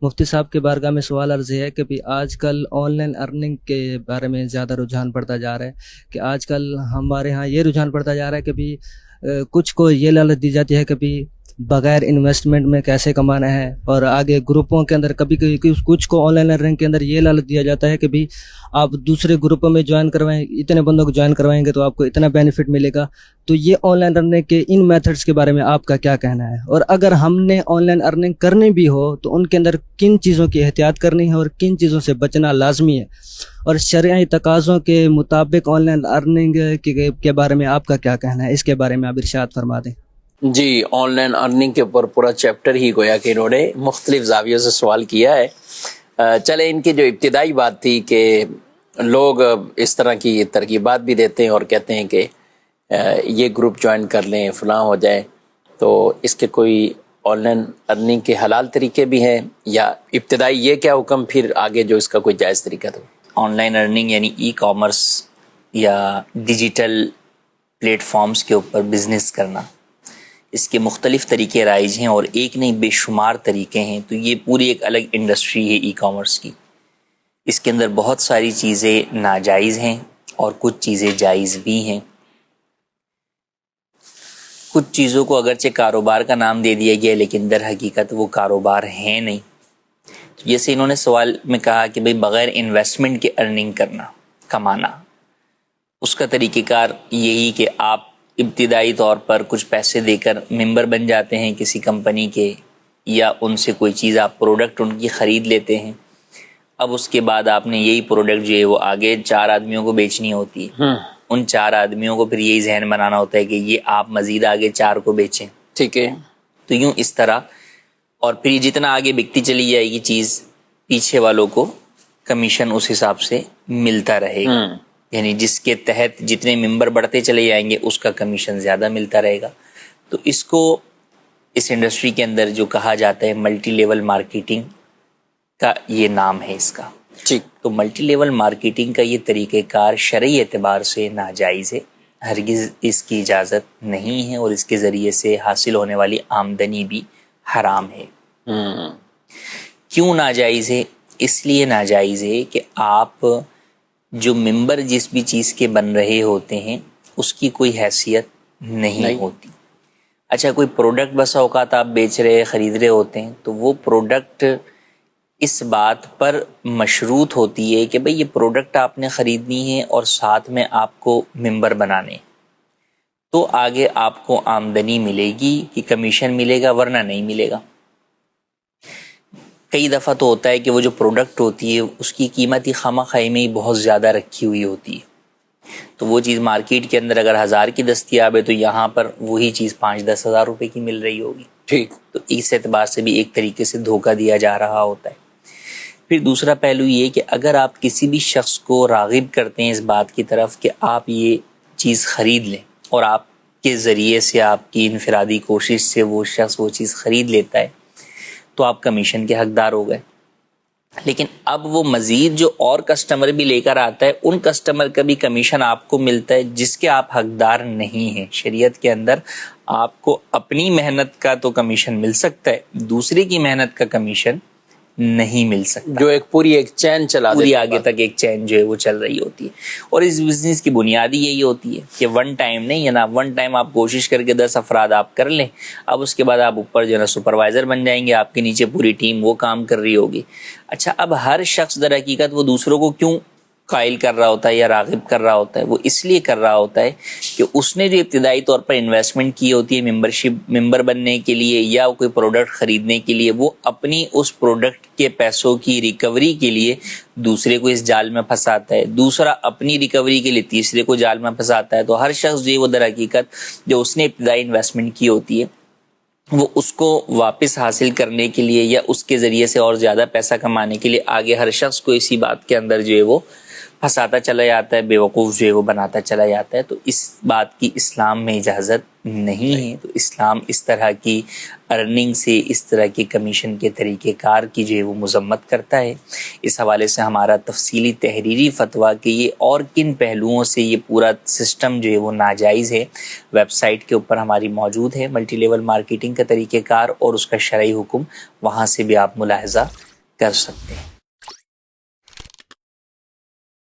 مفتی صاحب کے بارگاہ میں سوال عرض ہے کہ بھی آج کل آن لائن ارننگ کے بارے میں زیادہ رجحان پڑتا جا رہا ہے کہ آج کل ہمارے ہاں یہ رجحان پڑتا جا رہا ہے کہ بھی کچھ کو یہ لالچ دی جاتی ہے کہ بھی بغیر انویسٹمنٹ میں کیسے کمانا ہے، اور آگے گروپوں کے اندر کبھی کبھی کچھ کو آن لائن ارننگ کے اندر یہ لالچ دیا جاتا ہے کہ بھی آپ دوسرے گروپوں میں جوائن کروائیں، اتنے بندوں کو جوائن کروائیں گے تو آپ کو اتنا بینیفٹ ملے گا۔ تو یہ آن لائن ارننگ کے ان میتھڈس کے بارے میں آپ کا کیا کہنا ہے، اور اگر ہم نے آن لائن ارننگ کرنی بھی ہو تو ان کے اندر کن چیزوں کی احتیاط کرنی ہے اور کن چیزوں سے بچنا لازمی ہے، اور شرعی تقاضوں کے مطابق آن لائن ارننگ کے بارے میں آپ کا کیا کہنا ہے، اس کے بارے میں آپ ارشاد فرما دیں۔ جی، آن لائن ارننگ کے اوپر پورا چیپٹر ہی گویا کہ انہوں نے مختلف زاویوں سے سوال کیا ہے۔ چلے ان کی جو ابتدائی بات تھی کہ لوگ اس طرح کی ترغیبات بھی دیتے ہیں اور کہتے ہیں کہ یہ گروپ جوائن کر لیں، فلاں ہو جائے، تو اس کے کوئی آن لائن ارننگ کے حلال طریقے بھی ہیں، یا ابتدائی یہ کیا حکم، پھر آگے جو اس کا کوئی جائز طریقہ تھا؟ آن لائن ارننگ یعنی ای کامرس یا ڈیجیٹل پلیٹ فارمز کے اوپر بزنس کرنا، اس کے مختلف طریقے رائج ہیں اور ایک نہیں بے شمار طریقے ہیں۔ تو یہ پوری ایک الگ انڈسٹری ہے ای کامرس کی۔ اس کے اندر بہت ساری چیزیں ناجائز ہیں اور کچھ چیزیں جائز بھی ہیں۔ کچھ چیزوں کو اگرچہ کاروبار کا نام دے دیا گیا لیکن در حقیقت وہ کاروبار ہیں نہیں۔ جیسے انہوں نے سوال میں کہا کہ بھئی بغیر انویسٹمنٹ کے ارننگ کرنا، کمانا، اس کا طریقہ کار یہی کہ آپ ابتدائی طور پر کچھ پیسے دے کر ممبر بن جاتے ہیں کسی کمپنی کے، یا ان سے کوئی چیز آپ پروڈکٹ ان کی خرید لیتے ہیں۔ اب اس کے بعد آپ نے یہی پروڈکٹ جو ہے وہ آگے 4 آدمیوں کو بیچنی ہوتی ہے۔ ان 4 آدمیوں کو پھر یہی ذہن بنانا ہوتا ہے کہ یہ آپ مزید آگے 4 کو بیچیں، ٹھیک ہے۔ تو یوں اس طرح، اور پھر جتنا آگے بکتی چلی جائے گی چیز، پیچھے والوں کو کمیشن اس حساب سے ملتا رہے گا، یعنی جس کے تحت جتنے ممبر بڑھتے چلے جائیں گے اس کا کمیشن زیادہ ملتا رہے گا۔ تو اس کو اس انڈسٹری کے اندر جو کہا جاتا ہے ملٹی لیول مارکیٹنگ کا یہ نام ہے اس کا۔ ٹھیک۔ تو ملٹی لیول مارکیٹنگ کا یہ طریقہ کار شرعی اعتبار سے ناجائز ہے، ہرگز اس کی اجازت نہیں ہے، اور اس کے ذریعے سے حاصل ہونے والی آمدنی بھی حرام ہے۔ کیوں ناجائز ہے؟ اس لیے ناجائز ہے کہ آپ جو ممبر جس بھی چیز کے بن رہے ہوتے ہیں اس کی کوئی حیثیت نہیں ہوتی۔ اچھا، کوئی پروڈکٹ بسا اوقات آپ بیچ رہے خرید رہے ہوتے ہیں تو وہ پروڈکٹ اس بات پر مشروط ہوتی ہے کہ بھئی یہ پروڈکٹ آپ نے خریدنی ہے اور ساتھ میں آپ کو ممبر بنانے، تو آگے آپ کو آمدنی ملے گی کہ کمیشن ملے گا، ورنہ نہیں ملے گا۔ کئی دفعہ تو ہوتا ہے کہ وہ جو پروڈکٹ ہوتی ہے اس کی قیمت ہی خواہ خواہی میں ہی بہت زیادہ رکھی ہوئی ہوتی ہے، تو وہ چیز مارکیٹ کے اندر اگر 1000 کی دستیاب ہے تو یہاں پر وہی چیز 5-10 ہزار روپے کی مل رہی ہوگی۔ ٹھیک۔ تو اس اعتبار سے بھی ایک طریقے سے دھوکہ دیا جا رہا ہوتا ہے۔ پھر دوسرا پہلو یہ کہ اگر آپ کسی بھی شخص کو راغب کرتے ہیں اس بات کی طرف کہ آپ یہ چیز خرید لیں، اور آپ کے ذریعے سے آپ کی انفرادی کوشش سے وہ شخص وہ چیز خرید لیتا ہے، تو آپ کمیشن کے حقدار ہو گئے۔ لیکن اب وہ مزید جو اور کسٹمر بھی لے کر آتا ہے ان کسٹمر کا بھی کمیشن آپ کو ملتا ہے جس کے آپ حقدار نہیں ہیں۔ شریعت کے اندر آپ کو اپنی محنت کا تو کمیشن مل سکتا ہے، دوسرے کی محنت کا کمیشن نہیں مل سکتا، جو ایک پوری چین چلا پوری آگے تک ایک چین جو ہے وہ چل رہی ہوتی ہے۔ اور اس بزنس کی بنیادی یہی ہوتی ہے کہ ون ٹائم نہیں ہے نا، ون ٹائم آپ کوشش کر کے 10 افراد آپ کر لیں، اب اس کے بعد آپ اوپر جو ہے نا سپروائزر بن جائیں گے، آپ کے نیچے پوری ٹیم وہ کام کر رہی ہوگی۔ اچھا، اب ہر شخص در حقیقت وہ دوسروں کو کیوں قائل کر رہا ہوتا ہے یا راغب کر رہا ہوتا ہے؟ وہ اس لیے کر رہا ہوتا ہے کہ اس نے جو ابتدائی طور پر انویسٹمنٹ کی ہوتی ہے ممبر بننے کے لیے یا کوئی پروڈکٹ خریدنے کے لیے، وہ اپنی اس پروڈکٹ کے پیسوں کی ریکوری کے لیے دوسرے کو اس جال میں پھنساتا ہے، دوسرا اپنی ریکوری کے لیے تیسرے کو جال میں پھنساتا ہے۔ تو ہر شخص جو ہے وہ در حقیقت جو اس نے ابتدائی انویسٹمنٹ کی ہوتی ہے وہ اس کو واپس حاصل کرنے کے لیے یا اس کے ذریعے سے اور زیادہ پیسہ کمانے کے لیے آگے ہر شخص کو اسی بات کے اندر جو ہے وہ پھنساتا چلا جاتا ہے، بیوقوف جو ہے وہ بناتا چلا جاتا ہے۔ تو اس بات کی اسلام میں اجازت نہیں ہے۔ تو اسلام اس طرح کی ارننگ سے، اس طرح کے کمیشن کے طریقہ کار کی جو ہے وہ مذمت کرتا ہے۔ اس حوالے سے ہمارا تفصیلی تحریری فتویٰ کہ یہ اور کن پہلوؤں سے یہ پورا سسٹم جو ہے وہ ناجائز ہے، ویب سائٹ کے اوپر ہماری موجود ہے، ملٹی لیول مارکیٹنگ کا طریقہ کار اور اس کا شرعی حکم، وہاں سے بھی آپ ملاحظہ کر سکتے ہیں.